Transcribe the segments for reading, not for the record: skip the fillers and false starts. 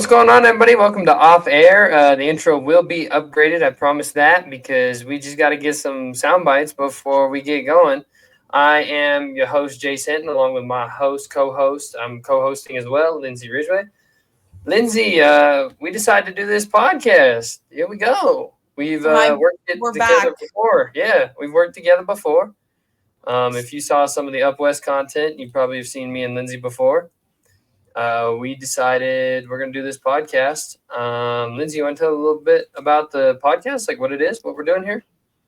going on, everybody? Welcome to Off Air. The intro will be upgraded, I promise that, because we just got to get some sound bites before we get going. I am your host, Jay Sinton, along with my co-host. I'm co-hosting as well, Lindsay Ridgway. Lindsay, we decided to do this podcast. Here we go. We've We're together back. before. Yeah, we've worked together before. If you saw some of the Up West content, you probably have seen me and Lindsay before. We decided we're going to do this podcast. Lindsay, you want to tell a little bit about the podcast, like what it is, what we're doing here?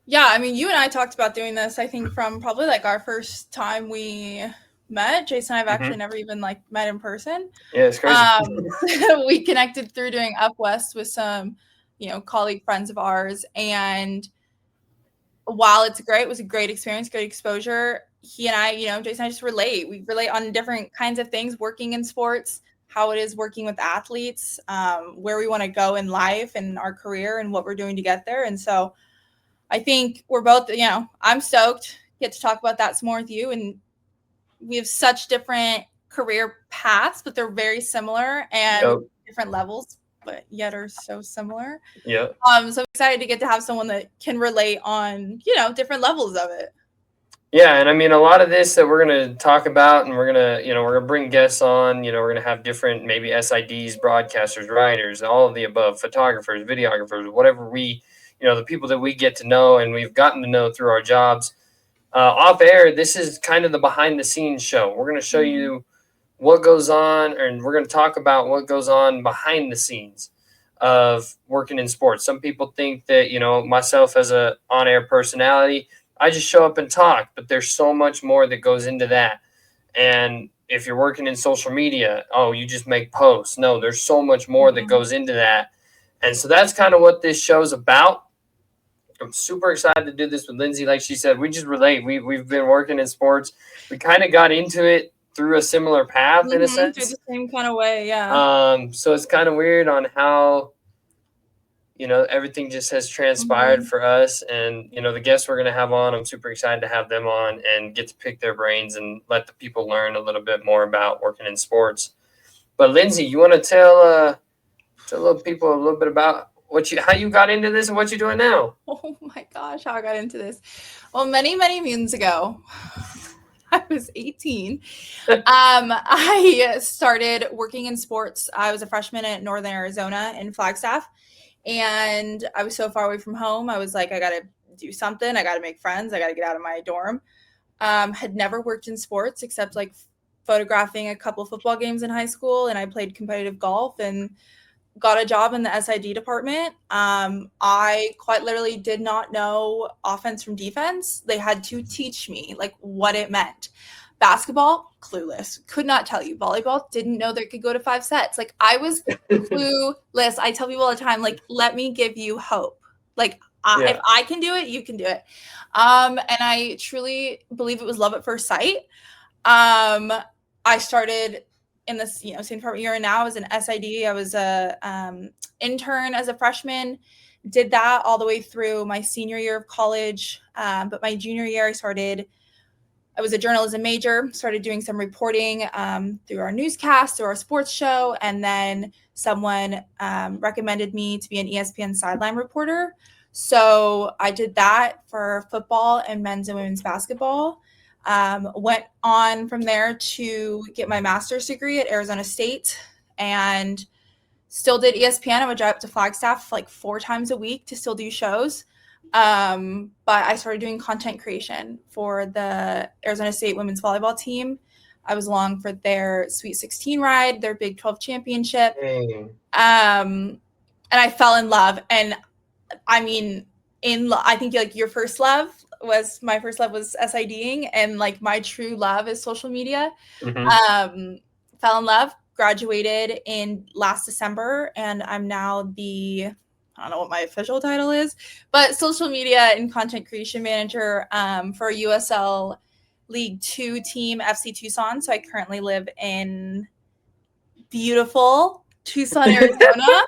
Yeah, I mean, you and I talked about doing this, I think, from probably like our first time we met. Jason and I have actually never even like met in person. Yeah, it's crazy. We connected through doing Up West with some, colleague friends of ours. And while it's great, it was a great experience, great exposure. He and I, Jason and I just relate. We relate on different kinds of things, working in sports, how it is working with athletes, where we want to go in life and our career and what we're doing to get there. And so I think we're both, I'm stoked get to talk about that some more with you. And we have such different career paths, but they're very similar and different levels, but yet are so similar. Yeah. So I'm excited to get to have someone that can relate on, different levels of it. Yeah, and I mean, a lot of this that we're going to talk about, and we're going to bring guests on, we're going to have different, maybe SIDs, broadcasters, writers, all of the above, photographers, videographers, whatever the people that we get to know and we've gotten to know through our jobs. Off air, this is kind of the behind the scenes show. We're going to show you what goes on, and we're going to talk about what goes on behind the scenes of working in sports. Some people think that, myself as a on-air personality, I just show up and talk, but there's so much more that goes into that. And if you're working in social media, you just make posts. No, there's so much more that goes into that. And so that's kind of what this show's about. I'm super excited to do this with Lindsay. Like she said, we just relate. We've been working in sports. We kind of got into it through a similar path in a sense. Through the same kind of way, yeah. So it's kind of weird on how everything just has transpired for us. And, the guests we're going to have on, I'm super excited to have them on and get to pick their brains and let the people learn a little bit more about working in sports. But Lindsay, you want to tell people a little bit about how you got into this and what you're doing now? Oh my gosh, how I got into this. Well, many, many moons ago, I was 18. I started working in sports. I was a freshman at Northern Arizona in Flagstaff. And I was so far away from home. I was like, I got to do something. I got to make friends. I got to get out of my dorm. Had never worked in sports except like photographing a couple football games in high school. And I played competitive golf and got a job in the SID department. I quite literally did not know offense from defense. They had to teach me like what it meant. Basketball, clueless. Could not tell you. Volleyball, didn't know they could go to 5 sets. Like I was clueless. I tell people all the time, like, let me give you hope. Like if I can do it, you can do it. And I truly believe it was love at first sight. I started in this, same department you're in now. I was an SID. I was a intern as a freshman. Did that all the way through my senior year of college. But my junior year, I was a journalism major, started doing some reporting through our newscast, through our sports show, and then someone recommended me to be an ESPN sideline reporter. So I did that for football and men's and women's basketball. Went on from there to get my master's degree at Arizona State and still did ESPN. I would drive up to Flagstaff like 4 times a week to still do shows. But I started doing content creation for the Arizona State women's volleyball team. I was along for their Sweet 16 ride, their Big 12 championship. And I fell in love. And I mean, I think like your first love was my first love was SIDing, and like my true love is social media. Fell in love, graduated in last December, and I'm now I don't know what my official title is, but social media and content creation manager for USL League 2 team FC Tucson. So I currently live in beautiful Tucson, Arizona.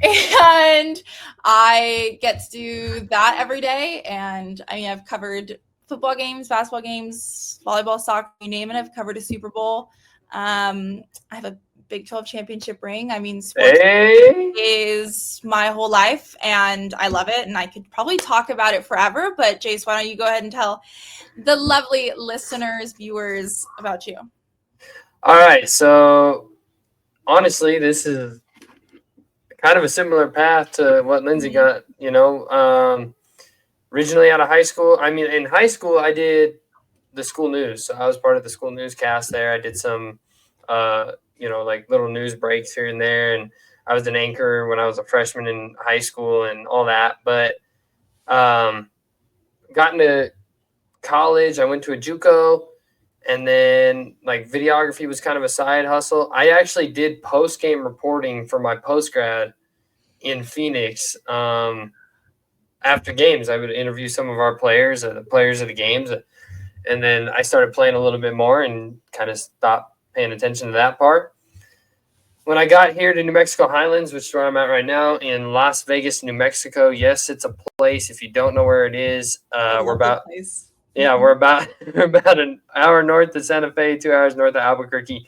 And I get to do that every day. And I mean, I've covered football games, basketball games, volleyball, soccer, you name it. I've covered a Super Bowl. I have a Big 12 championship ring. I mean, sports is my whole life, and I love it, and I could probably talk about it forever. But Jace, why don't you go ahead and tell the lovely listeners, viewers about you? All right. So honestly, this is kind of a similar path to what Lindsay got. Originally out of high school. I mean, in high school, I did the school news. So I was part of the school newscast there. I did some, like little news breaks here and there. And I was an anchor when I was a freshman in high school and all that. But got into college. I went to a JUCO, and then like videography was kind of a side hustle. I actually did post-game reporting for my post-grad in Phoenix. After games, I would interview some of our players, the players of the games. And then I started playing a little bit more and kind of stopped paying attention to that part. When I got here to New Mexico Highlands, which is where I'm at right now, in Las Vegas, New Mexico, yes, it's a place. If you don't know where it is, we're about an hour north of Santa Fe, 2 hours north of Albuquerque,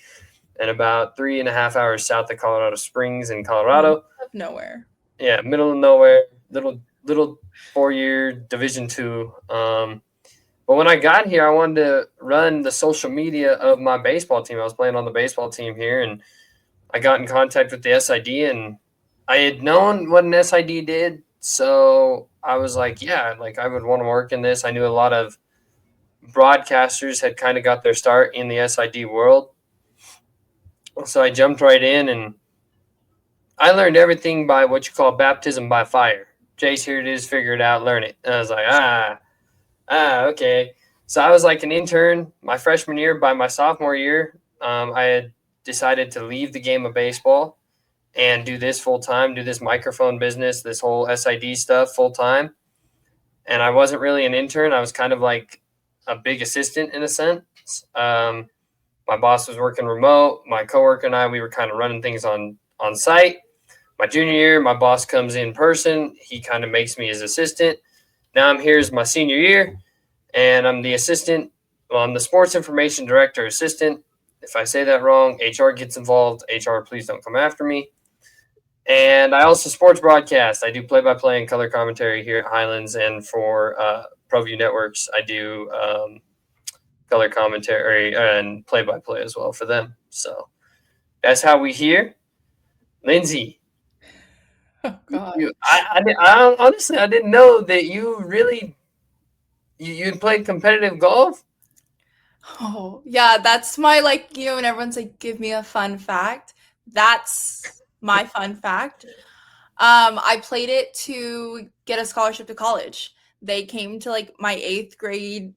and about 3.5 hours south of Colorado Springs in Colorado. Of nowhere. Yeah, middle of nowhere, little 4-year Division II. But when I got here, I wanted to run the social media of my baseball team. I was playing on the baseball team here, and I got in contact with the SID, and I had known what an SID did. So I was like, yeah, like I would want to work in this. I knew a lot of broadcasters had kind of got their start in the SID world. So I jumped right in, and I learned everything by what you call baptism by fire. Jace, here it is, figure it out, learn it. And I was like, okay. So I was like an intern my freshman year. By my sophomore year, I had decided to leave the game of baseball and do this full time, do this microphone business, this whole SID stuff full time. And I wasn't really an intern. I was kind of like a big assistant in a sense. My boss was working remote. My coworker and I, we were kind of running things on site. My junior year, my boss comes in person. He kind of makes me his assistant. Now I'm here as my senior year, and I'm the assistant. Well, I'm the sports information director assistant. If I say that wrong, HR gets involved. HR, please don't come after me. And I also sports broadcast. I do play-by-play and color commentary here at Highlands, and for ProView Networks, I do color commentary and play-by-play as well for them. So that's how we hear. Lindsay. Oh, God. I honestly, I didn't know that you really you'd played competitive golf. Oh, yeah, that's my when everyone's like, give me a fun fact. That's my fun fact. I played it to get a scholarship to college. They came to like my 8th grade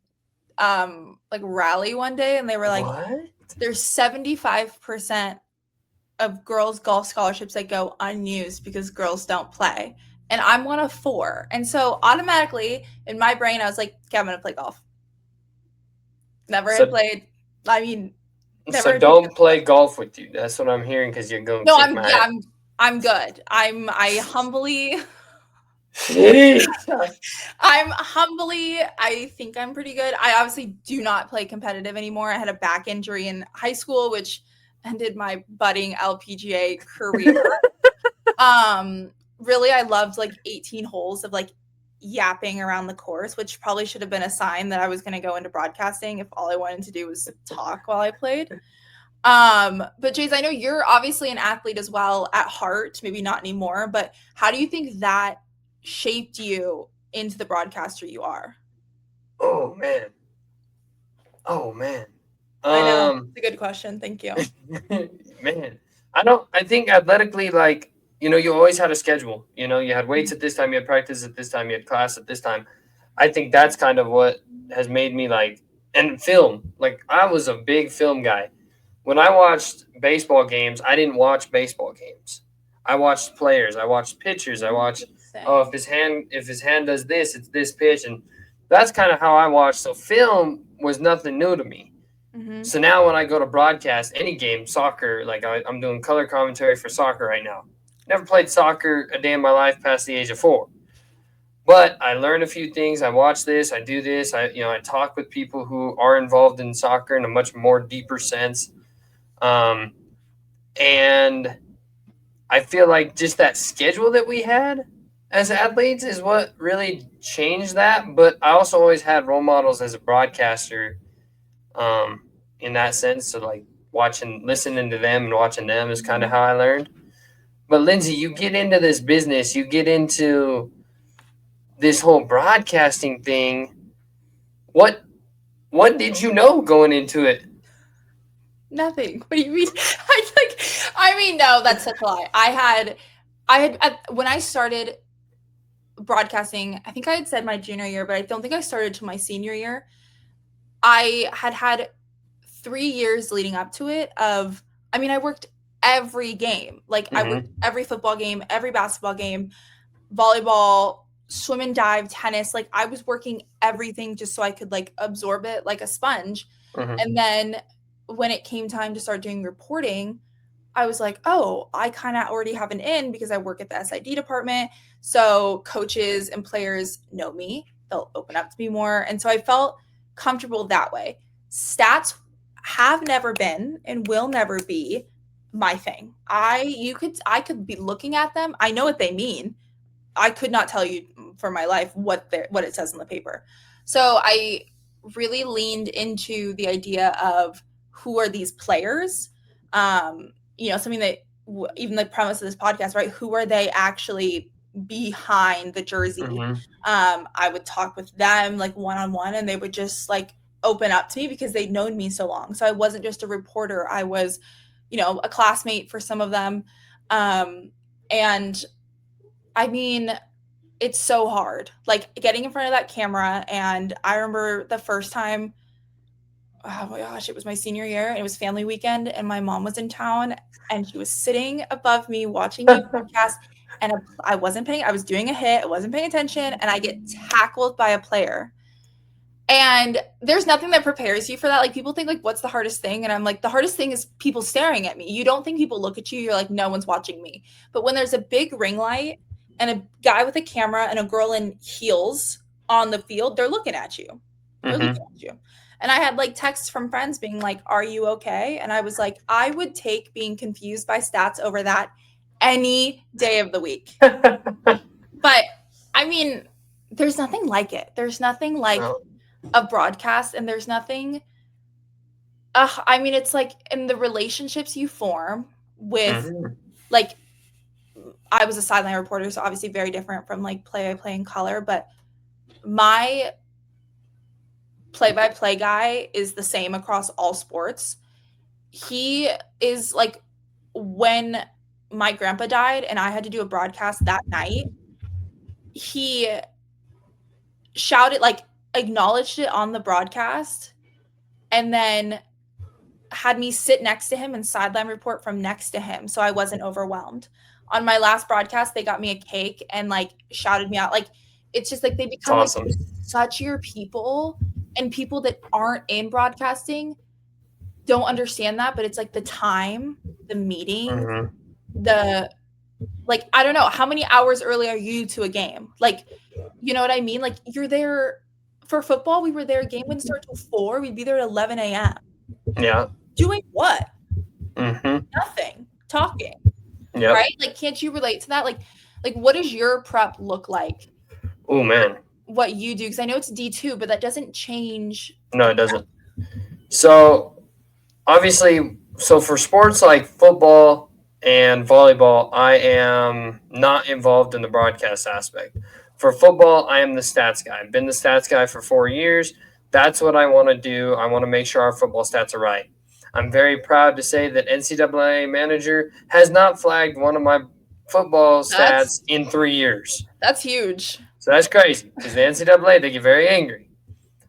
rally one day, and they were like, what? There's 75% of girls' golf scholarships that go unused because girls don't play. And I'm one of 4. And so automatically in my brain, I was like, okay, I'm going to play golf. Never had played. I mean, never. So don't play golf with you. That's what I'm hearing, because you're going. No, I'm good. I think I'm pretty good. I obviously do not play competitive anymore. I had a back injury in high school, which ended my budding LPGA career. Really, I loved 18 holes of yapping around the course, which probably should have been a sign that I was going to go into broadcasting if all I wanted to do was talk while I played. But Jace, I know you're obviously an athlete as well at heart, maybe not anymore, but how do you think that shaped you into the broadcaster you are? Oh man. I know. It's a good question. Thank you. Man, I think athletically, you always had a schedule. You had weights at this time, you had practice at this time, you had class at this time. I think that's kind of what has made me and film. I was a big film guy. When I watched baseball games, I didn't watch baseball games. I watched players. I watched pitchers. I watched, if his hand does this, it's this pitch. And that's kind of how I watched. So film was nothing new to me. Mm-hmm. So now when I go to broadcast any game, soccer, I'm doing color commentary for soccer right now. Never played soccer a day in my life past the age of 4. But I learn a few things. I watch this. I do this. I talk with people who are involved in soccer in a much more deeper sense. And I feel like just that schedule that we had as athletes is what really changed that. But I also always had role models as a broadcaster, in that sense. So like listening to them and watching them is kind of how I learned. But Lindsay, you get into this business, you get into this whole broadcasting thing. What did you know going into it? Nothing. What do you mean? I mean, no, that's such a lie. When I started broadcasting, I think I had said my junior year, but I don't think I started till my senior year. I had 3 years leading up to it I worked every game. Like I worked every football game, every basketball game, volleyball, swim and dive, tennis. Like I was working everything just so I could like absorb it like a sponge. And then when it came time to start doing reporting, I was like, oh, I kind of already have an in because I work at the SID department. So coaches and players know me. They'll open up to me more. And so I felt comfortable that way. Stats have never been and will never be my thing. I could be looking at them. I know what they mean. I could not tell you for my life what it says on the paper. So I really leaned into the idea of who are these players? Something that even the premise of this podcast, right? Who are they actually behind the jersey? I would talk with them like one-on-one and they would just like open up to me because they'd known me so long. So I wasn't just a reporter. I was, a classmate for some of them. And I mean, it's so hard, like getting in front of that camera. And I remember the first time, oh my gosh, it was my senior year and it was family weekend and my mom was in town and she was sitting above me watching the podcast and I was doing a hit, I wasn't paying attention and I get tackled by a player. And there's nothing that prepares you for that. Like people think like, what's the hardest thing? And I'm like, the hardest thing is people staring at me. You don't think people look at you. You're like, no one's watching me. But when there's a big ring light and a guy with a camera and a girl in heels on the field, they're looking at you. They're looking at you. And I had like texts from friends being like, are you okay? And I was like, I would take being confused by stats over that any day of the week. But I mean, there's nothing like it. There's nothing like a broadcast and there's nothing. It's like in the relationships you form with like, I was a sideline reporter, so obviously very different from like play-by-play in color, but my play-by-play guy is the same across all sports. He is like, when my grandpa died and I had to do a broadcast that night, he shouted, like acknowledged it on the broadcast and then had me sit next to him and sideline report from next to him so I wasn't overwhelmed. On my last broadcast, they got me a cake and like shouted me out. Like it's just like they become awesome. Like, such your people. And people that aren't in broadcasting don't understand that, but it's like the time, the meeting, I don't know, how many hours early are you to a game? Like, you know what I mean? Like you're there for football. We were there, game wouldn't start till 4. We'd be there at 11 a.m. Yeah. Doing what? Nothing. Talking. Yeah. Right? Like, can't you relate to that? Like what does your prep look like? Oh man. What you do, because I know it's D2, but that doesn't change. No, it doesn't. So obviously, for sports like football and volleyball, I am not involved in the broadcast aspect. For football, I am the stats guy. I've been the stats guy for 4 years. That's what I want to do. I want to make sure our football stats are right. I'm very proud to say that NCAA manager has not flagged one of my football stats in 3 years. That's huge. So that's crazy because the NCAA, they get very angry.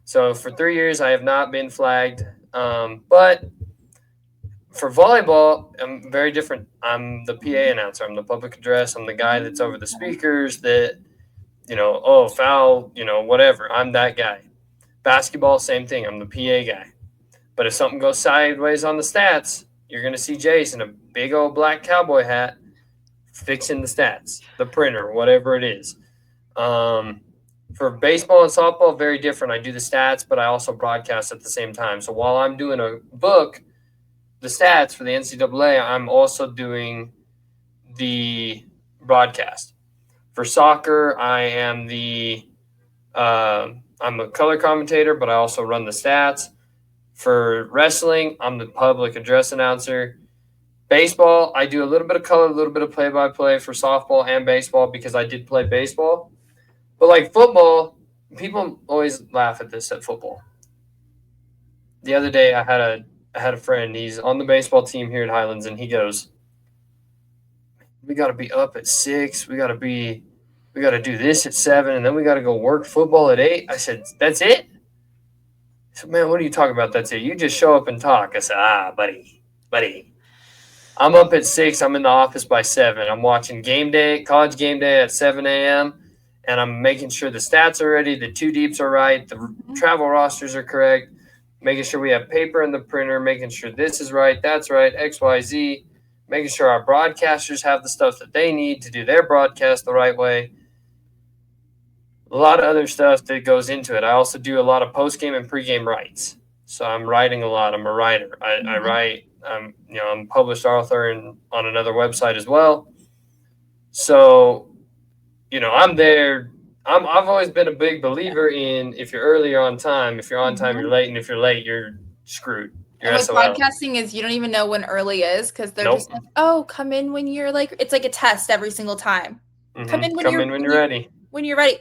So for 3 years, I have not been flagged. But for volleyball, I'm very different. I'm the PA announcer. I'm the public address. I'm the guy that's over the speakers that, foul, whatever. I'm that guy. Basketball, same thing. I'm the PA guy. But if something goes sideways on the stats, you're going to see Jace in a big old black cowboy hat fixing the stats, the printer, whatever it is. For baseball and softball, very different. I do the stats, but I also broadcast at the same time. So while I'm doing a book, the stats for the NCAA, I'm also doing the broadcast. For soccer, I am I'm a color commentator, but I also run the stats. For wrestling, I'm the public address announcer. Baseball, I do a little bit of color, a little bit of play-by-play for softball and baseball because I did play baseball. But like football, people always laugh at this at football. The other day, I had a friend. He's on the baseball team here at Highlands, and he goes, "We got to be up at 6. We got to do this at 7, and then we got to go work football at 8." I said, "That's it?" He said, "Man, what are you talking about? That's it. You just show up and talk." I said, buddy. I'm up at 6. I'm in the office by 7. I'm watching college game day at 7 a.m., and I'm making sure the stats are ready, the two deeps are right, the travel rosters are correct, making sure we have paper in the printer, making sure this is right, that's right, X, Y, Z, making sure our broadcasters have the stuff that they need to do their broadcast the right way. A lot of other stuff that goes into it. I also do a lot of post-game and pre-game writes. So I'm writing a lot. I'm a writer. I write. I'm a published author on another website as well. So, I'm there. I've always been a big believer in if you're early, you're on time. If you're on time, you're late. And if you're late, you're screwed. You're and with SOL. broadcasting is you don't even know when early is because they're just like, oh, come in when you're like, it's like a test every single time. Mm-hmm. Come in when you're ready. When you're ready.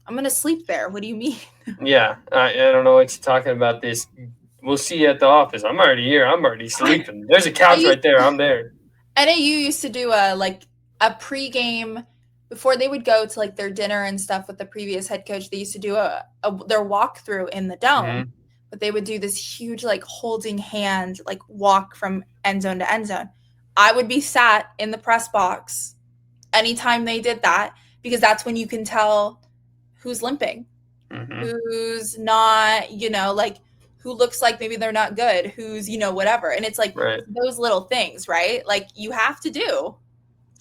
I'm going to sleep there. What do you mean? Yeah. I don't know what you're talking about this. We'll see you at the office. I'm already here. I'm already sleeping. There's a couch right there. I'm there. NAU used to do a pregame before they would go to like their dinner and stuff with the previous head coach. They used to do their walkthrough in the dome, but they would do this huge like holding hand like walk from end zone to end zone. I would be sat in the press box anytime they did that because that's when you can tell who's limping, who's not, like who looks like maybe they're not good, who's, whatever. And it's like those little things, right? Like you have to do.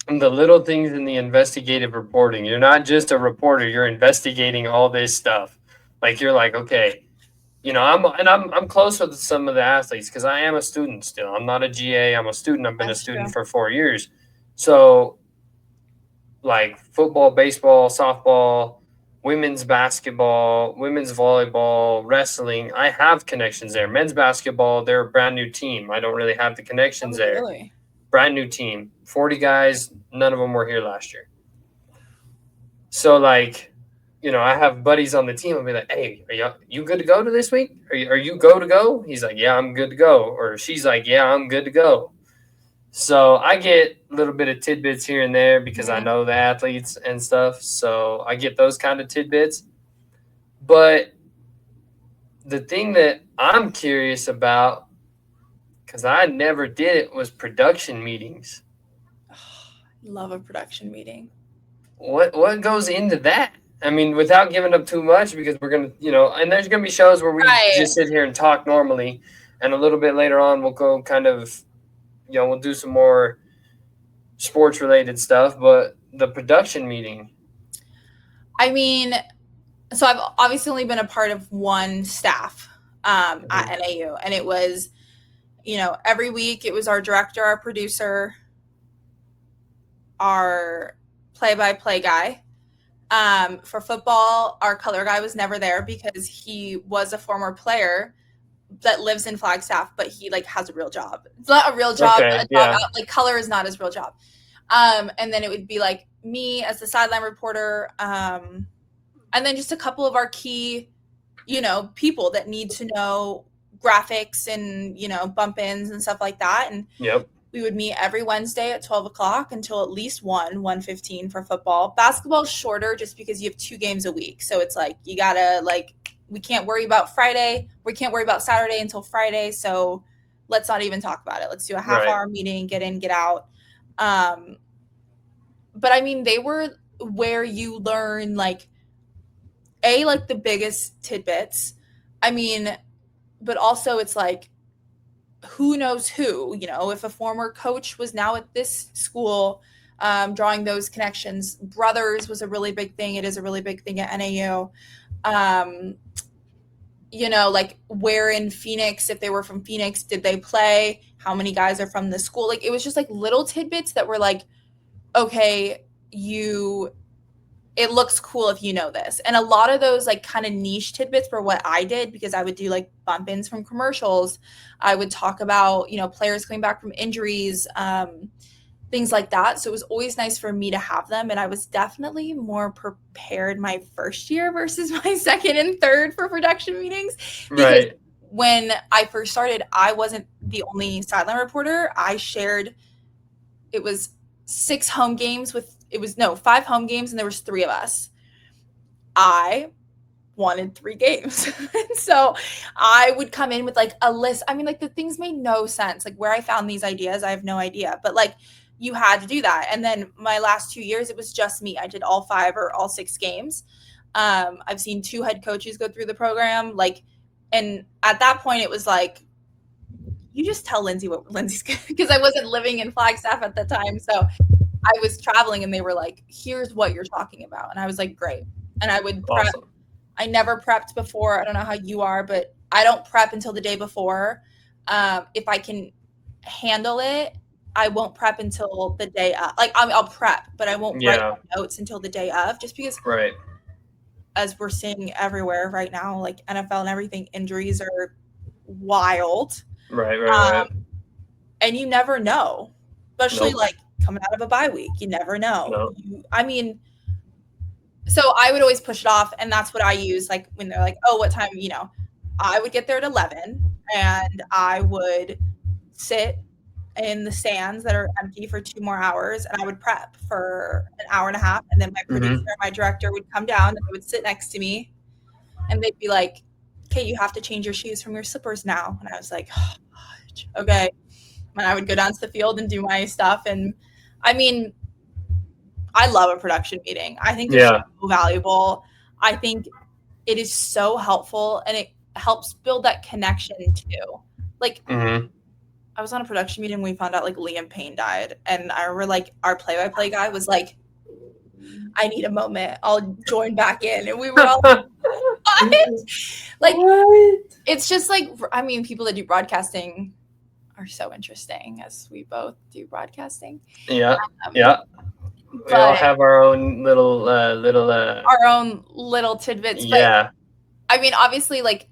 And the little things in the investigative reporting. You're not just a reporter. You're investigating all this stuff. Like you're like, okay, I'm close with some of the athletes because I am a student still. I'm not a GA. I'm a student. I've been a student for 4 years. So like football, baseball, softball, women's basketball, women's volleyball, wrestling, I have connections there. Men's basketball, they're a brand new team. I don't really have the connections there. Really? Brand new team, 40 guys, none of them were here last year. So like, I have buddies on the team. I'll be like, hey, are you good to go to this week? Are you go to go? He's like, yeah, I'm good to go. Or she's like, yeah, I'm good to go. So I get a little bit of tidbits here and there because I know the athletes and stuff. So I get those kind of tidbits. But the thing that I'm curious about, because I never did it, was production meetings. Love a production meeting. What goes into that? I mean, without giving up too much, because we're going to, and there's going to be shows where we just sit here and talk normally. And a little bit later on, we'll go kind of, we'll do some more sports-related stuff, but the production meeting. I mean, so I've obviously only been a part of one staff at NAU, and it was, every week it was our director, our producer, our play-by-play guy. For football, our color guy was never there because he was a former player that lives in Flagstaff, but he has a real job. It's not a real job. Okay, like color is not his real job. And then it would be like me as the sideline reporter. And then just a couple of our key, people that need to know graphics and, bump ins and stuff like that. And we would meet every Wednesday at 12 o'clock until at least 1:15 for football. Basketball is shorter just because you have 2 games a week. So it's like, you gotta we can't worry about Friday. We can't worry about Saturday until Friday. So let's not even talk about it. Let's do a half-hour meeting, get in, get out. But I mean, they were where you learn the biggest tidbits. I mean, but also it's who knows who, if a former coach was now at this school, drawing those connections. Brothers was a really big thing. It is a really big thing at NAU. like where in Phoenix, if they were from Phoenix, did they play? How many guys are from the school? Like, it was just like little tidbits that were like, okay, it looks cool if you know this. And a lot of those like kind of niche tidbits were what I did, because I would do like bump ins from commercials. I would talk about, players coming back from injuries, things like that. So it was always nice for me to have them. And I was definitely more prepared my first year versus my second and third for production meetings. Because Right. when I first started, I wasn't the only sideline reporter. I shared, it was 5 home games, and there was 3 of us. I wanted 3 games. So I would come in with like a list. I mean, like the things made no sense. Like where I found these ideas, I have no idea. But like you had to do that. And then my last 2 years, it was just me. I did all 5 or all 6 games. I've seen 2 head coaches go through the program. And at that point, it was like, you just tell Lindsay what Lindsay's, because I wasn't living in Flagstaff at the time. So I was traveling and they were like, here's what you're talking about. And I was like, great. And I would prep. Awesome. I never prepped before. I don't know how you are, but I don't prep until the day before. If I can handle it, I won't prep until the day of. Like, I'll prep, but I won't write notes until the day of, just because, Right. as we're seeing everywhere right now, like NFL and everything, injuries are wild. Right. And you never know, especially like coming out of a bye week. You never know. So I would always push it off, and that's what I use. Like when they're like, "Oh, what time?" I would get there at 11, and I would sit in the stands that are empty for 2 more hours, and I would prep for an hour and a half, and then my producer, my director, would come down and they would sit next to me, and they'd be like, "Okay, you have to change your shoes from your slippers now." And I was like, "Oh, gosh, okay." And I would go down to the field and do my stuff, and I mean, I love a production meeting. I think they're so valuable. I think it is so helpful, and it helps build that connection too. Like, I was on a production meeting when we found out like Liam Payne died, and I remember like our play-by-play guy was like, "I need a moment. I'll join back in," and we were all what? Like, what? It's just like, I mean, people that do broadcasting are so interesting, as we both do broadcasting. Yeah. We all have our own little our own little tidbits. Yeah. But I mean, obviously, like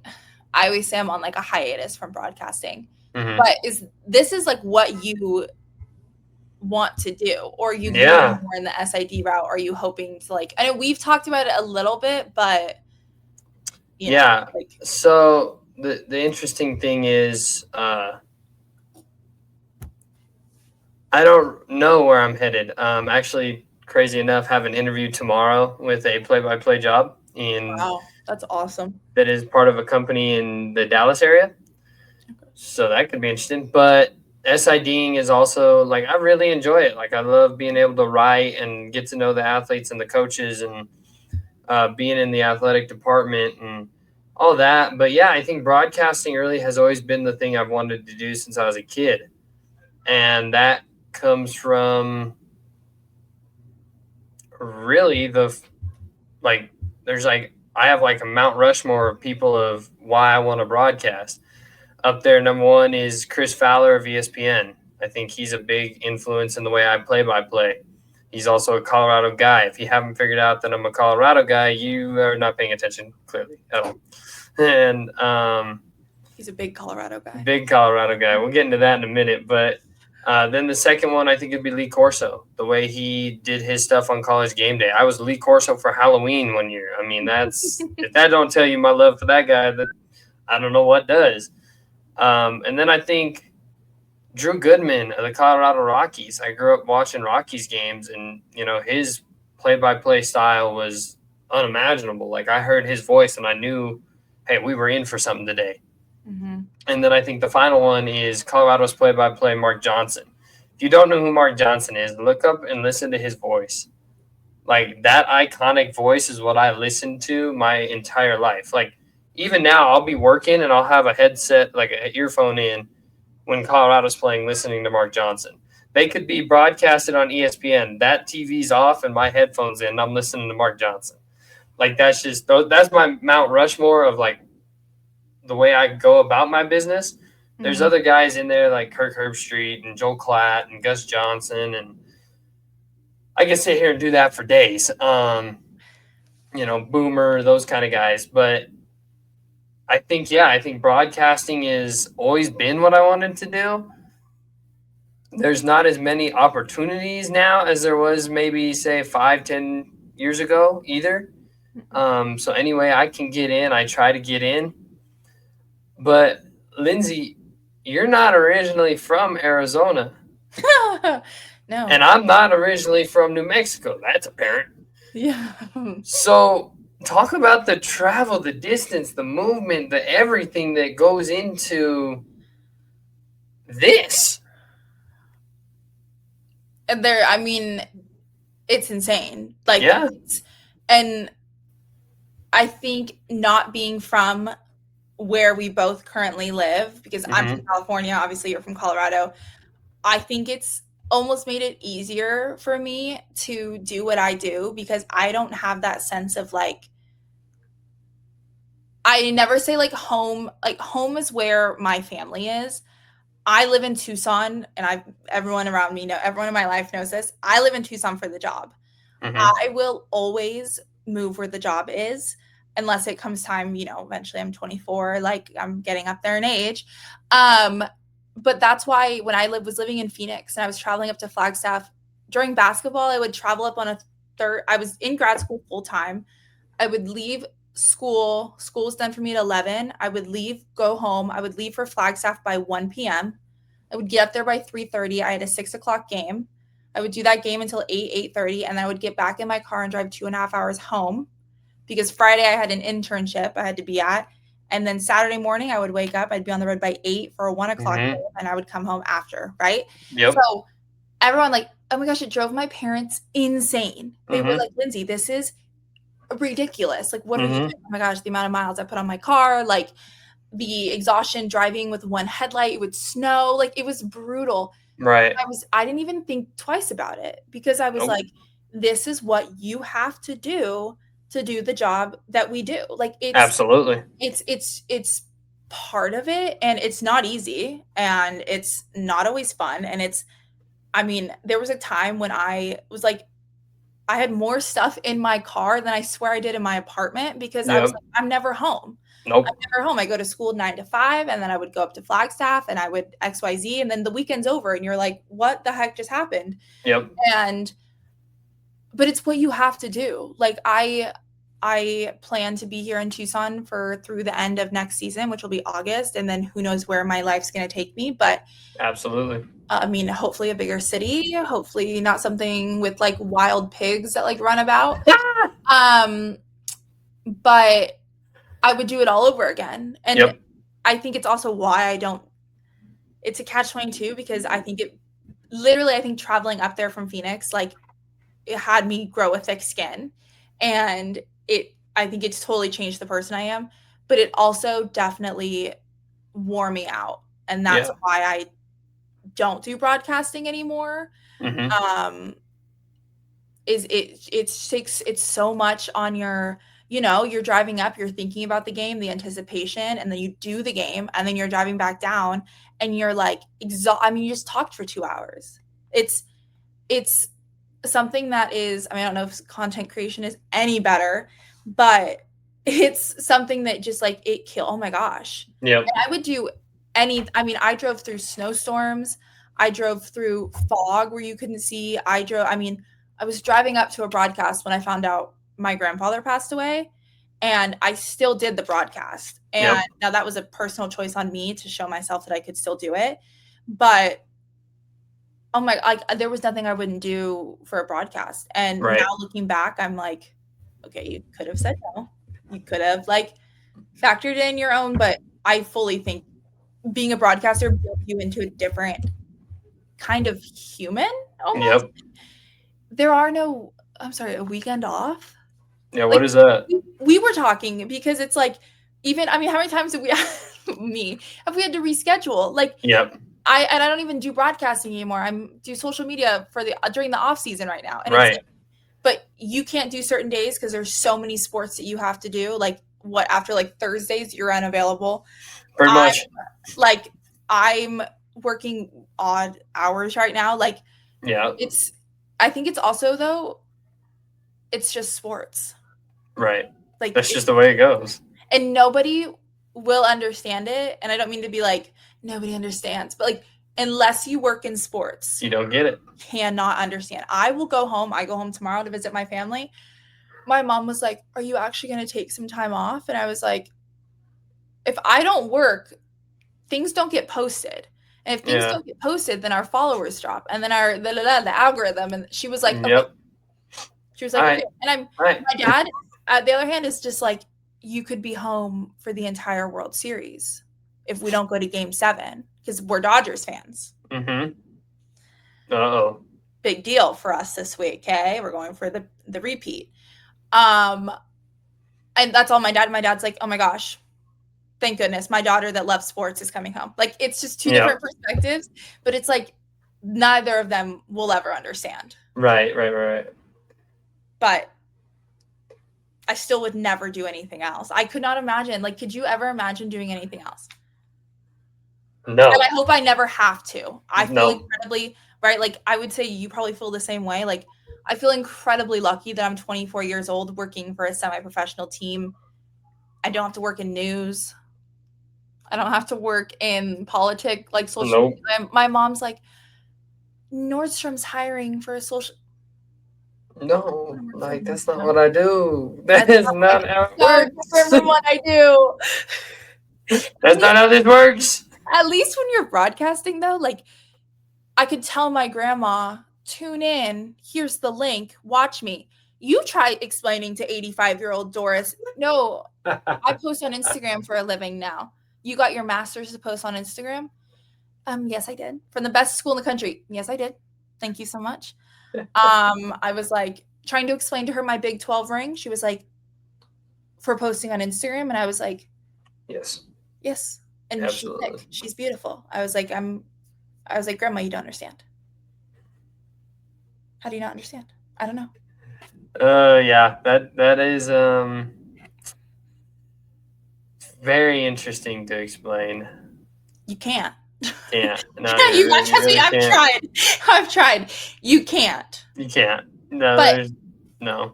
I always say, I'm on like a hiatus from broadcasting. But this is like what you want to do, or you go more in the SID route? Are you hoping to like? I know we've talked about it a little bit, but so the interesting thing is, I don't know where I'm headed. Actually, crazy enough, have an interview tomorrow with a play-by-play job wow, that's awesome. That is part of a company in the Dallas area. So that could be interesting. But SIDing is also like, I really enjoy it. Like, I love being able to write and get to know the athletes and the coaches, and being in the athletic department and all that. But yeah, I think broadcasting really has always been the thing I've wanted to do since I was a kid. And that comes from really there's like, I have like a Mount Rushmore of people of why I want to broadcast. Up there, number 1 is Chris Fowler of ESPN. I think he's a big influence in the way I play-by-play. He's also a Colorado guy. If you haven't figured out that I'm a Colorado guy, you are not paying attention clearly at all. And he's a big Colorado guy. Big Colorado guy. We'll get into that in a minute. But then the second one, I think it'd be Lee Corso. The way he did his stuff on College Game Day. I was Lee Corso for Halloween one year. I mean, that's if that don't tell you my love for that guy, that I don't know what does. And then I think Drew Goodman of the Colorado Rockies. I grew up watching Rockies games, and his play-by-play style was unimaginable. Like, I heard his voice and I knew, hey, we were in for something today. And then I think the final one is Colorado's play-by-play, Mark Johnson. If you don't know who Mark Johnson is, look up and listen to his voice. Like, that iconic voice is what I listened to my entire life. Like, even now, I'll be working and I'll have a headset, like an earphone in when Colorado's playing, listening to Mark Johnson. They could be broadcasted on ESPN. That TV's off and my headphones in, and I'm listening to Mark Johnson. Like, that's my Mount Rushmore of like the way I go about my business. There's Mhm. other guys in there like Kirk Herbstreit and Joel Klatt and Gus Johnson, and I can sit here and do that for days. Boomer, those kind of guys. But I think broadcasting has always been what I wanted to do. There's not as many opportunities now as there was maybe say 5-10 years ago either. So anyway, I can get in. I try to get in. But Lindsay, you're not originally from Arizona. No. And I'm not originally from New Mexico. That's apparent. Yeah. So talk about the travel, the distance, the movement, the everything that goes into this. And it's insane. Yeah. And I think not being from where we both currently live, because I'm from California, obviously you're from Colorado, I think it's almost made it easier for me to do what I do, because I don't have that sense of I never say home. Home is where my family is. I live in Tucson, and everyone around me everyone in my life knows this. I live in Tucson for the job. I will always move where the job is, unless it comes time, eventually I'm 24, I'm getting up there in age. But that's why when I was living in Phoenix and I was traveling up to Flagstaff during basketball, I would travel up on I was in grad school full time. I would leave school was done for me at 11. I would leave, go home. I would leave for Flagstaff by 1 p.m. I would get up there by 3:30. I had a 6 o'clock game. I would do that game until 8:30, and then I would get back in my car and drive 2.5 hours home, because Friday I had an internship I had to be at. And then Saturday morning I would wake up, I'd be on the road by 8 for a 1 o'clock game, and I would come home after, right? Yep. So everyone oh my gosh, it drove my parents insane. They were like, Lindsay, this is ridiculous. What are you doing? Oh my gosh, the amount of miles I put on my car, the exhaustion driving with one headlight, it would snow, it was brutal. Right. I didn't even think twice about it, because I was this is what you have to do the job that we do. It's absolutely, it's part of it, and it's not easy, and it's not always fun. And there was a time when I was I had more stuff in my car than I swear I did in my apartment, because I was I'm never home. Nope. I'm never home. I go to school 9 to 5, and then I would go up to Flagstaff, and I would XYZ, and then the weekend's over, and you're like, what the heck just happened? Yep. But it's what you have to do. I plan to be here in Tucson through the end of next season, which will be August, and then who knows where my life's going to take me. But absolutely. Hopefully a bigger city, hopefully not something with wild pigs that run about. But I would do it all over again. And I think it's also why it's a catch-22, because I think traveling up there from Phoenix, it had me grow a thick skin, and I think it's totally changed the person I am, but it also definitely wore me out. And that's why I don't do broadcasting anymore. It's so much on you're driving up, you're thinking about the game, the anticipation, and then you do the game, and then you're driving back down, and you're you just talked for 2 hours. It's something that is, I don't know if content creation is any better, but it's something that just it kill. Oh my gosh. Yeah. And I would do I drove through snowstorms. I drove through fog where you couldn't see. I was driving up to a broadcast when I found out my grandfather passed away, and I still did the broadcast. And now that was a personal choice on me to show myself that I could still do it. But there was nothing I wouldn't do for a broadcast. And now looking back, I'm okay, you could have said no. You could have factored in your own, but I fully think being a broadcaster builds you into a different kind of human almost. There are no, a weekend off. Yeah, what is that? We were talking, because it's even, how many times have we have we had to reschedule? I don't even do broadcasting anymore. I do social media during the off season right now. And it's but you can't do certain days because there's so many sports that you have to do. Like what after like Thursdays you're unavailable. Pretty I'm much. like I'm working odd hours right now. Like Yeah. I think it's also though it's just sports. Right. Like That's just the way it goes. and nobody will understand it. And I don't mean to be like nobody understands, but like unless you work in sports, You don't get it. cannot understand. I will go home. I go home tomorrow to visit my family. My mom was like, "Are you actually going to take some time off?" And I was like, "If I don't work, things don't get posted. And if things Yeah. don't get posted, then our followers drop, and then our the algorithm." And she was like, "Okay." Yep. She was like, All "Okay." right. And All right. my dad, on the other hand, is just like, "You could be home for the entire World Series if we don't go to Game 7 because we're Dodgers fans." Mm-hmm. Uh-oh. Big deal for us this week. Okay, we're going for the repeat. And that's all my dad. My dad's like, "Oh my gosh, thank goodness, my daughter that loves sports is coming home." Like it's just two different perspectives, but it's like neither of them will ever understand. Right. But I still would never do anything else. I could not imagine. Like, could you ever imagine doing anything else? No. And I hope I never have to. I feel No. incredibly right. Like I would say you probably feel the same way. Like I feel incredibly lucky that I'm 24 years old working for a semi-professional team. I don't have to work in news. I don't have to work in politics, like social media. My mom's like, Nordstrom's hiring for a social. No, like that's not what I do. That is not how it So works. different from what I do. That's not how this works. At least when you're broadcasting, though, like I could tell my grandma, tune in. Here's the link. Watch me. You try explaining to 85-year-old Doris. No, I post on Instagram for a living now. You got your master's to post on Instagram? Yes, I did. From the best school in the country. Yes, I did. Thank you so much. I was like trying to explain to her my Big 12 ring. She was like, for posting on Instagram. And I was like, yes. And absolutely. She's beautiful. I was like, Grandma, you don't understand. How do you not understand? I don't know. Yeah, that is very interesting to explain. You can't. Can't. No, Trust me, I've tried. You can't. You can't. No, but, no.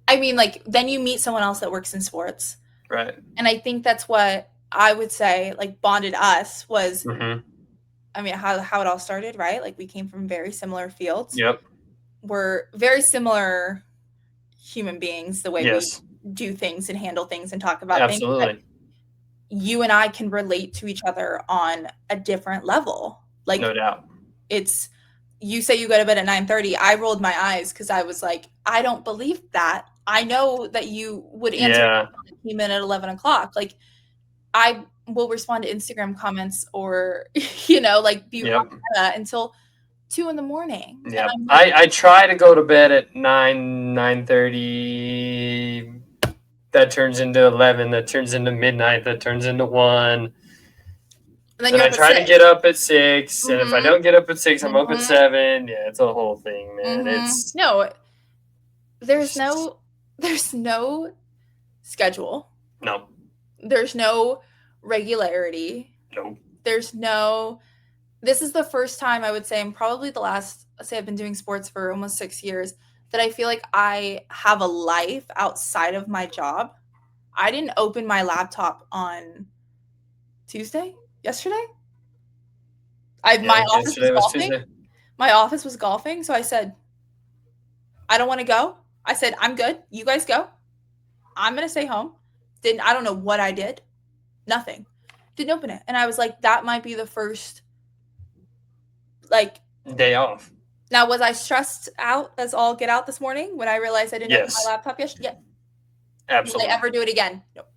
I mean, like, then you meet someone else that works in sports. Right. And I think that's what I would say, like, bonded us was, mm-hmm. I mean, how it all started, right? Like, we came from very similar fields. Yep. We're very similar human beings, the way yes. we do things and handle things and talk about Absolutely. things. You and I can relate to each other on a different level. Like, no doubt. It's, you say you go to bed at 9:30. I rolled my eyes because I was like, I don't believe that. I know that you would answer came in at 11 o'clock. Like, I will respond to Instagram comments or, like be until 2 a.m. Yeah. I try to go to bed at 9:30. That turns into 11. That turns into midnight. That turns into 1. And then I try to get up at 6. Mm-hmm. And if I don't get up at 6, I'm up at 7. Yeah, it's a whole thing, man. Mm-hmm. It's there's no schedule. No. There's no regularity. No. This is the first time I would say, and probably the last, say I've been doing sports for almost 6 years, that I feel like I have a life outside of my job. I didn't open my laptop on yesterday. My office was golfing. My office was golfing, so I said, I don't want to go. I said, I'm good. You guys go. I'm going to stay home. I don't know what I did. Nothing. Didn't open it. And I was like, that might be the first, day off. Now, was I stressed out as all get out this morning when I realized I didn't open my laptop yesterday? Yeah. Absolutely. Will I ever do it again? Nope.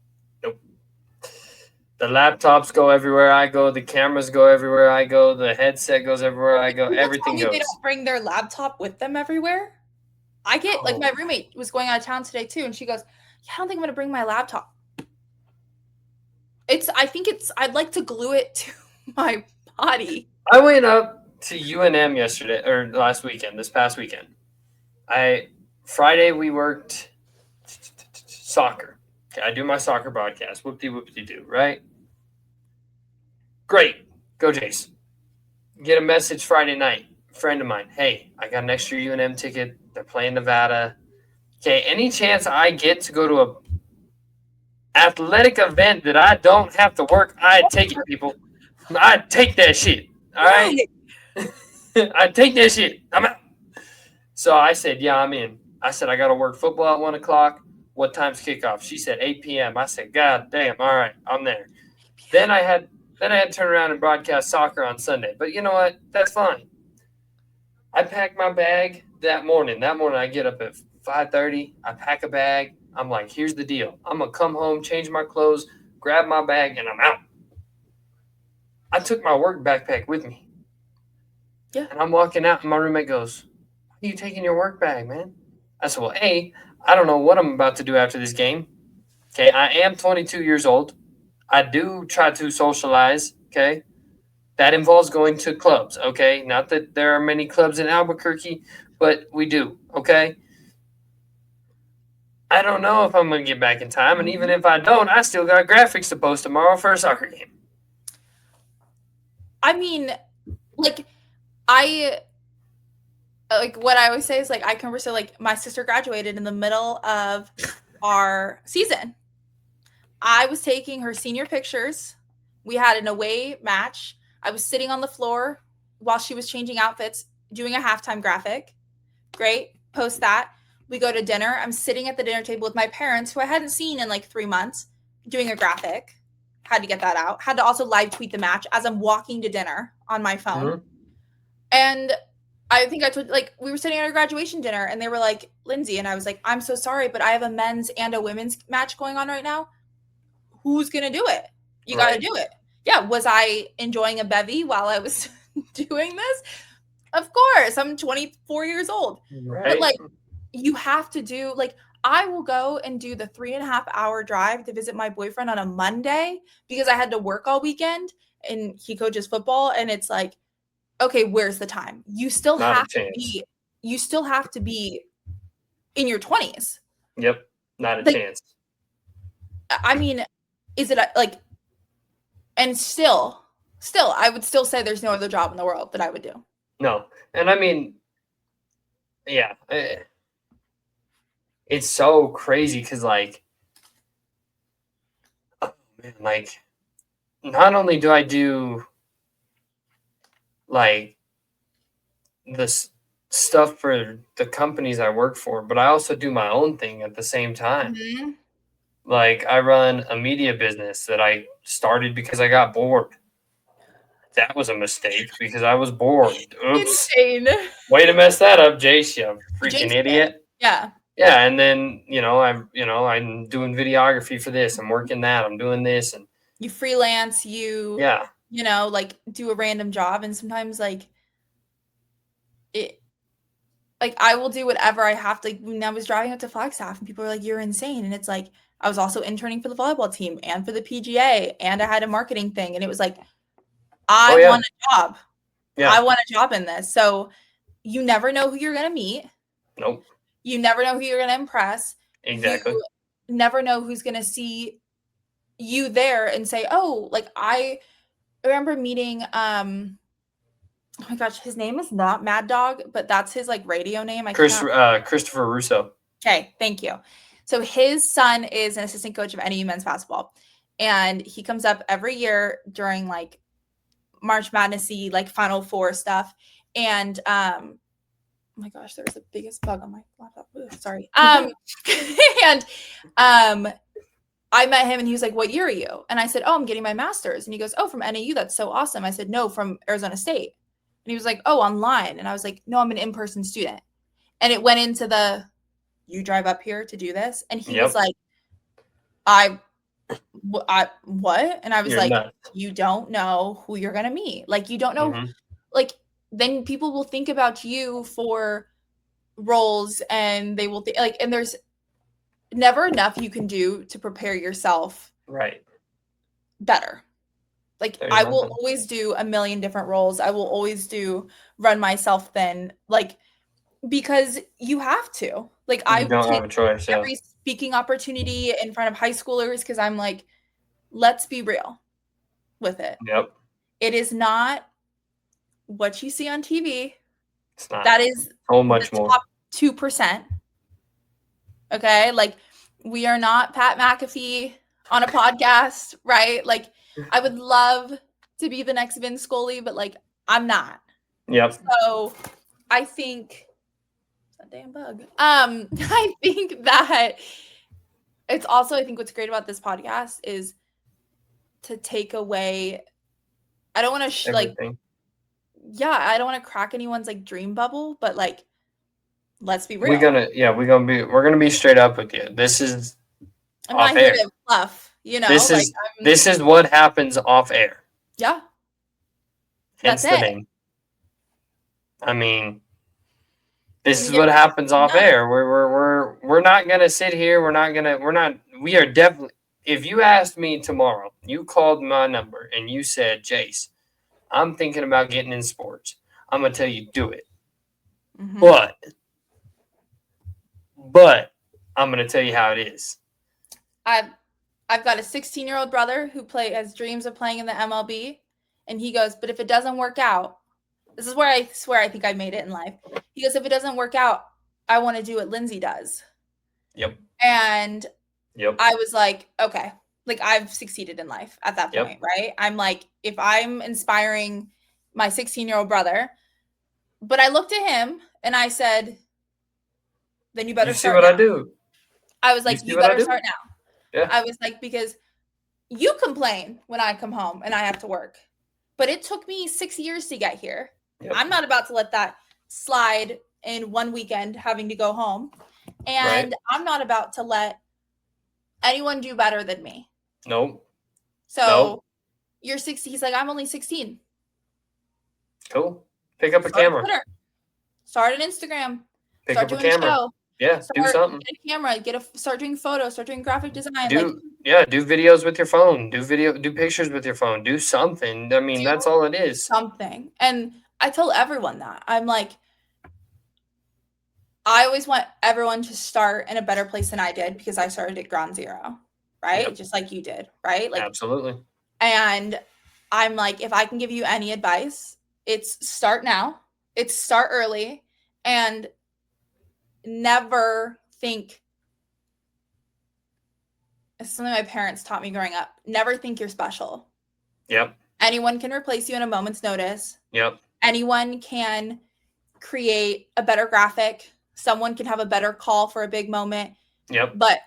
The laptops go everywhere I go. The cameras go everywhere I go. The headset goes everywhere I go. Everything goes. They don't bring their laptop with them everywhere. I get my roommate was going out of town today too, and she goes, "Yeah, I don't think I'm going to bring my laptop." I'd like to glue it to my body. I went up to UNM this past weekend. Friday we worked soccer. Okay, I do my soccer broadcast. Whoop-de-whoop-de-doo, right? Great. Go Jays. Get a message Friday night. Friend of mine. Hey, I got an extra UNM ticket. They're playing Nevada. Okay, any chance I get to go to a athletic event that I don't have to work, I'd take it, people. I'd take that shit. All right? I'd take that shit. I'm out. So I said, yeah, I'm in. I said, I got to work football at 1 o'clock. What time's kickoff? She said 8 p.m. I said, God damn, all right, I'm there. Then I had to turn around and broadcast soccer on Sunday. But you know what? That's fine. I packed my bag that morning. That morning I get up at 5:30. I pack a bag. I'm like, here's the deal. I'm going to come home, change my clothes, grab my bag, and I'm out. I took my work backpack with me. Yeah. And I'm walking out, and my roommate goes, "Why are you taking your work bag, man?" I said, well, I don't know what I'm about to do after this game. Okay, I am 22 years old. I do try to socialize, okay? That involves going to clubs, okay? Not that there are many clubs in Albuquerque, but we do, okay? I don't know if I'm going to get back in time, and even if I don't, I still got graphics to post tomorrow for a soccer game. I mean, like, what I always say is, like, I can so, like, my sister graduated in the middle of our season. I was taking her senior pictures. We had an away match. I was sitting on the floor while she was changing outfits, doing a halftime graphic. Great. Post that. We go to dinner. I'm sitting at the dinner table with my parents, who I hadn't seen in like 3 months, doing a graphic. Had to get that out. Had to also live tweet the match as I'm walking to dinner on my phone. Mhm. And I think I told, like, we were sitting at a graduation dinner and they were like, Lindsay, and I was like, I'm so sorry, but I have a men's and a women's match going on right now. Who's going to do it? You got to do it. Yeah. Was I enjoying a bevy while I was doing this? Of course. I'm 24 years old. Right. But, like, you have to do, like, I will go and do the 3.5-hour drive to visit my boyfriend on a Monday because I had to work all weekend and he coaches football. And it's like, okay, where's the time? You still have to be in your 20s. Yep. Not a chance. I mean, is it like, and still, I would still say there's no other job in the world that I would do. No. And I mean, yeah, it's so crazy because, like, oh man, like, not only do I do, like, this stuff for the companies I work for, but I also do my own thing at the same time. Mm-hmm. Like, I run a media business that I started because I got bored. That was a mistake because I was bored. Oops. Insane. Way to mess that up, Jace, you freaking idiot. Yeah. Yeah, and then, I'm doing videography for this. I'm working that. I'm doing this, and you freelance, like, do a random job, and sometimes, like, I will do whatever I have to. Like, when I was driving up to Flagstaff and people were like, you're insane. And it's like, I was also interning for the volleyball team and for the PGA, and I had a marketing thing. And it was like, I want a job. Yeah. I want a job in this. So you never know who you're going to meet. Nope. You never know who you're going to impress. Exactly. You never know who's going to see you there and say, oh, like, I remember meeting, oh my gosh, his name is not Mad Dog, but that's his, like, radio name. Christopher Russo. Okay, thank you. So his son is an assistant coach of NAU men's basketball, and he comes up every year during, like, March Madness-y, like, Final Four stuff. And oh my gosh, there was the biggest bug on my laptop. Ooh, sorry. And I met him and he was like, what year are you? And I said, oh, I'm getting my master's. And he goes, oh, from NAU. That's so awesome. I said, no, from Arizona State. And he was like, oh, online. And I was like, no, I'm an in-person student. And it went into you drive up here to do this. And he was like, what? And I was like, nuts. You don't know who you're going to meet. Like, you don't know, like, then people will think about you for roles, and they will think, like, and there's never enough you can do to prepare yourself better. Like, I will always do a million different roles. I will always run myself thin. Like, because you have to. Like, You I don't take have a choice. Yeah. every speaking opportunity in front of high schoolers because I'm like, let's be real with it. Yep. It is not what you see on TV. It's not. That is So much the more. top 2%. Okay? Like, we are not Pat McAfee on a podcast, right? Like, I would love to be the next Vin Scully, but like, I'm not. Yep. So I think it's a damn bug. I think that it's also, I think what's great about this podcast is to take away. I don't want to Everything. I don't want to crack anyone's like dream bubble, but like, let's be real. We're gonna be straight up with you. This is I'm off not here air. to bluff, you know. This like, is this is what happens off air. yeah. Hence That's the it. name. I mean, this is You get what happens off done. air. We're not gonna sit here. We are definitely. If you asked me tomorrow, you called my number and you said, Jace, I'm thinking about getting in sports. I'm gonna tell you, do it. Mhm. But I'm gonna tell you how it is. I've got a 16-year-old brother who has dreams of playing in the MLB, and he goes, but if it doesn't work out, this is where I swear I think I made it in life. He goes, if it doesn't work out, I want to do what Lindsay does. Yep. And Yep. I was like, okay, like I've succeeded in life at that point, right? I'm like, if I'm inspiring my 16-year-old brother, but I looked at him and I said, then you better see start what now. I do. I was like, you better start now. Yeah. I was like, because you complain when I come home and I have to work, but it took me 6 years to get here. Yep. I'm not about to let that slide in one weekend having to go home. And I'm not about to let anyone do better than me. Nope. So you're 16. He's like, I'm only 16. Cool. Pick up a camera. Twitter. Start an Instagram. Start doing a show. Yeah, do something. Get a camera. Start doing photos. Start doing graphic design. Do videos with your phone. Do pictures with your phone. Do something. I mean, that's all it is. Something. And I tell everyone that. I'm like, I always want everyone to start in a better place than I did because I started at ground zero, right? Yep. Just like you did, right? Like, absolutely. And I'm like, if I can give you any advice, it's start now. It's start early and never think. It's something my parents taught me growing up. Never think you're special. Yep. Anyone can replace you in a moment's notice. Yep. Anyone can create a better graphic. Someone can have a better call for a big moment. Yep. But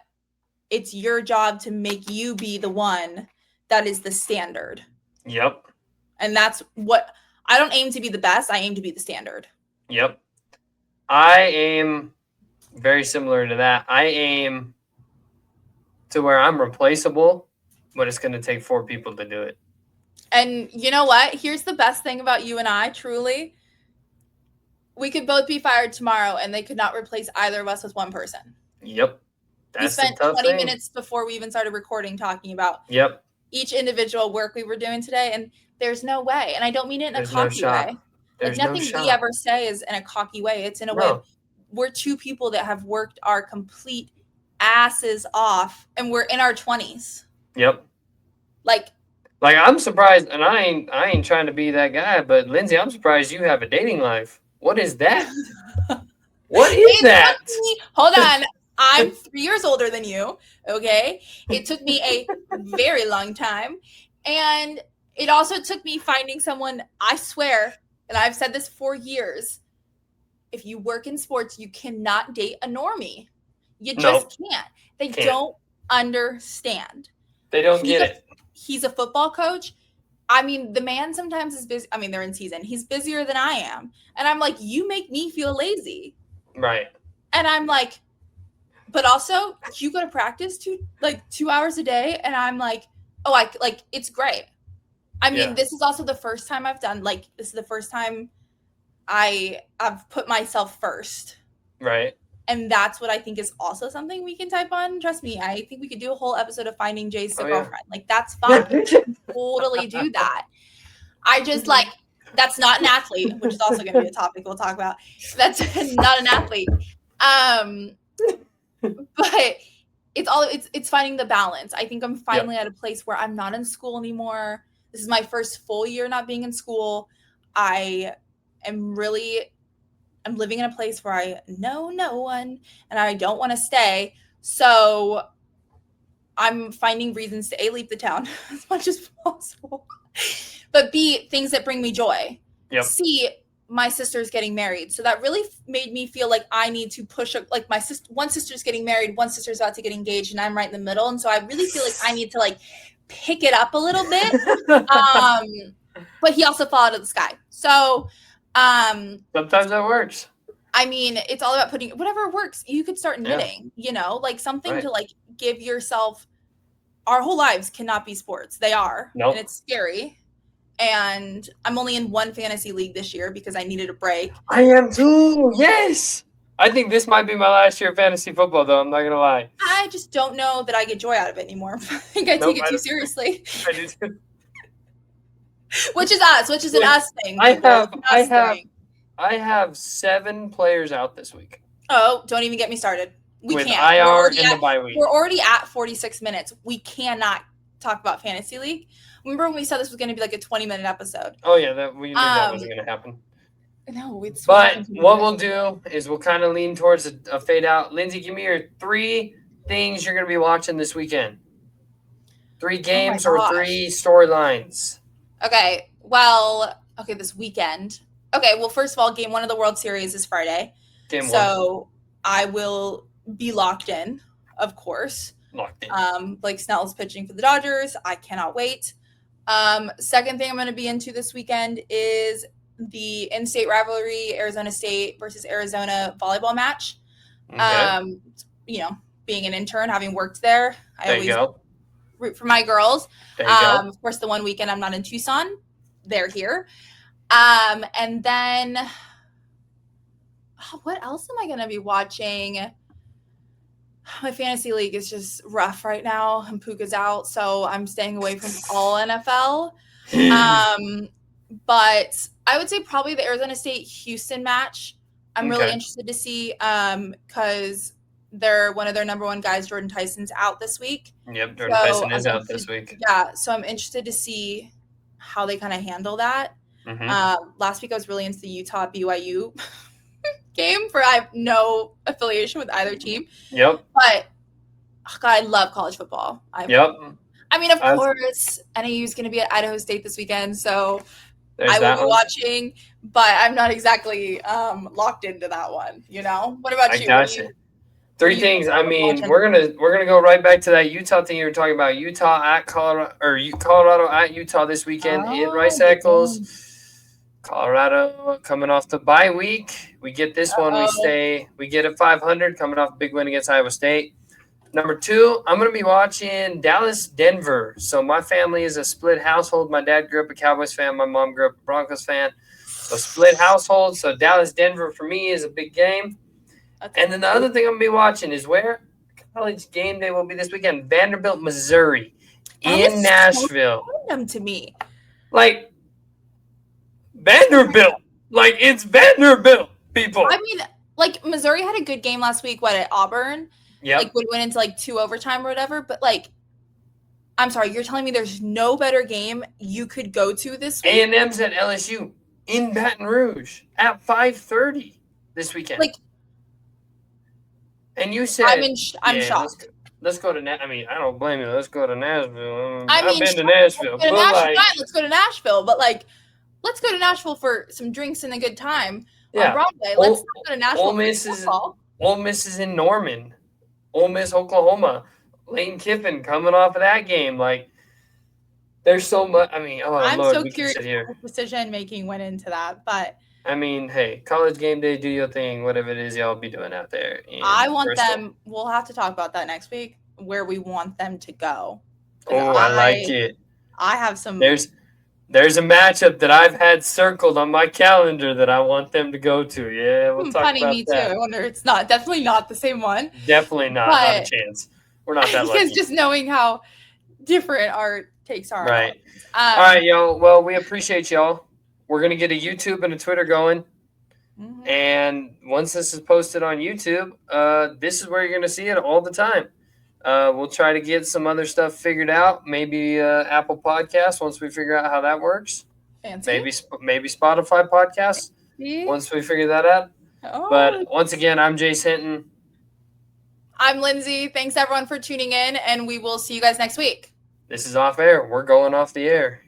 it's your job to make you be the one that is the standard. Yep. And that's what I don't aim to be the best. I aim to be the standard. Yep. I aim very similar to that. I aim to where I'm replaceable, but it's going to take 4 people to do it. And you know what? Here's the best thing about you and I, truly. We could both be fired tomorrow and they could not replace either of us with one person. Yep. We spent 20 minutes before we even started recording talking about each individual work we were doing today, and there's no way. And I don't mean it in a cocky way. Like nothing we ever say is in a cocky way. It's in a way we're 2 people that have worked our complete asses off, and we're in our 20s. Yep. Like I'm surprised, and I ain't trying to be that guy, but Lindsay, I'm surprised you have a dating life. What is that? What is that? Hold on. I'm 3 years older than you. Okay. It took me a very long time. And it also took me finding someone, I swear, and I've said this for years. If you work in sports, you cannot date a normie. You just can't. They don't understand. They don't get it. He's a football coach. I mean, the man sometimes is busy. I mean, they're in season. He's busier than I am. And I'm like, you make me feel lazy. Right. And I'm like, but also you go to practice 2 hours a day. And I'm like, oh, it's great. I mean, this is also the first time this is the first time I've put myself first. Right. And that's what I think is also something we can type on. Trust me, I think we could do a whole episode of finding Jay's girlfriend. Like, that's fine. Totally do that. I just That's not an athlete, which is also going to be a topic we'll talk about. That's not an athlete. But it's finding the balance. I think I'm finally at a place where I'm not in school anymore. This is my first full year not being in school. I'm living in a place where I know no one and I don't want to stay. So I'm finding reasons to A, leave the town as much as possible, but B, things that bring me joy. Yep. C, my sister's getting married. So that really made me feel like I need to push like one sister's getting married, one sister's about to get engaged, and I'm right in the middle. And so I really feel like I need to like pick it up a little bit. But he also fell out of the sky. So sometimes that works. I mean, it's all about putting whatever works. You could start knitting, like something to like give yourself. Our whole lives cannot be sports. They are. Nope. And it's scary. And I'm only in one fantasy league this year because I needed a break. I am too. Yes. I think this might be my last year of fantasy football, though. I'm not going to lie. I just don't know that I get joy out of it anymore. I think I take it too seriously. I do too. Which is an us thing. I have 7 players out this week. Oh, don't even get me started. We with can't. IR in the bye week. We're already at 46 minutes. We cannot talk about Fantasy League. Remember when we said this was going to be like a 20-minute episode? Oh, yeah. We knew that wasn't going to happen. No, But what we'll do is we'll kind of lean towards a fade out. Lindsay, give me your 3 things you're going to be watching this weekend. 3 games or 3 storylines. Okay. Well, this weekend. Okay. Well, first of all, game 1 of the World Series is Friday. Game 1. So I will be locked in, of course. Locked in. Blake Snell's pitching for the Dodgers. I cannot wait. Second thing I'm going to be into this weekend is the in-state rivalry, Arizona State versus Arizona volleyball match. Okay. Being an intern, having worked there, I always root for my girls. Of course, the one weekend I'm not in Tucson, they're here. And then what else am I going to be watching? My fantasy league is just rough right now, and Puka's out, so I'm staying away from all NFL. But I would say probably the Arizona State-Houston match. I'm really interested to see because one of their number 1 guys, Jordan Tyson's out this week. Yep, Jordan Tyson is out this week. Yeah, so I'm interested to see how they kind of handle that. Mm-hmm. Last week I was really into the Utah-BYU game I have no affiliation with either team. Yep. But I love college football. Yep. I mean, of course, NAU is going to be at Idaho State this weekend, so I will be watching. But I'm not exactly locked into that one. What about you? I gotcha. 3 things. I mean, we're gonna go right back to that Utah thing you were talking about. Utah at Colorado, or Colorado at Utah this weekend in Rice Eccles. Colorado coming off the bye week. We get this one. We get a 500 coming off a big win against Iowa State. Number 2, I'm going to be watching Dallas, Denver. So my family is a split household. My dad grew up a Cowboys fan. My mom grew up a Broncos fan. So split household. So Dallas, Denver for me is a big game. And then the other thing I'm going to be watching is where college game day will be this weekend. Vanderbilt, Missouri in Nashville. So random to me. Like, Vanderbilt. Like, it's Vanderbilt, people. I mean, like, Missouri had a good game last week, at Auburn? Yeah. Like, would went into, 2 overtime or whatever. But, I'm sorry, you're telling me there's no better game you could go to this week? A&M's at LSU in Baton Rouge at 5:30 this weekend. And you said... I'm shocked. Let's go to I mean, I don't blame you. Let's go to Nashville. I've been to Nashville. Let's go to Nashville. But, let's go to Nashville for some drinks and a good time on Broadway. Let's not go to Nashville. Ole Miss is in Norman. Ole Miss, Oklahoma. Lane Kiffin coming off of that game. There's so much. I mean, I'm Lord, so curious what decision making went into that. But I mean, hey, college game day, do your thing, whatever it is y'all be doing out there. I want them. We'll have to talk about that next week, where we want them to go. Oh, I like it. I have some. There's a matchup that I've had circled on my calendar that I want them to go to. Yeah, we'll talk about that. Me too. I wonder it's definitely not the same one. Definitely not. Not a chance. We're not that lucky. Because just knowing how different our takes are. Right. All right, y'all. Well, we appreciate y'all. we're going to get a YouTube and a Twitter going. Mhm. And once this is posted on YouTube, this is where you're going to see it all the time. We'll try to get some other stuff figured out. Maybe Apple Podcasts once we figure out how that works. Fancy. Maybe Spotify Podcasts once we figure that out. Oh. But once again, I'm Jace Hinton. I'm Lindsay. Thanks everyone for tuning in, and we will see you guys next week. This is Off Air. We're going off the air.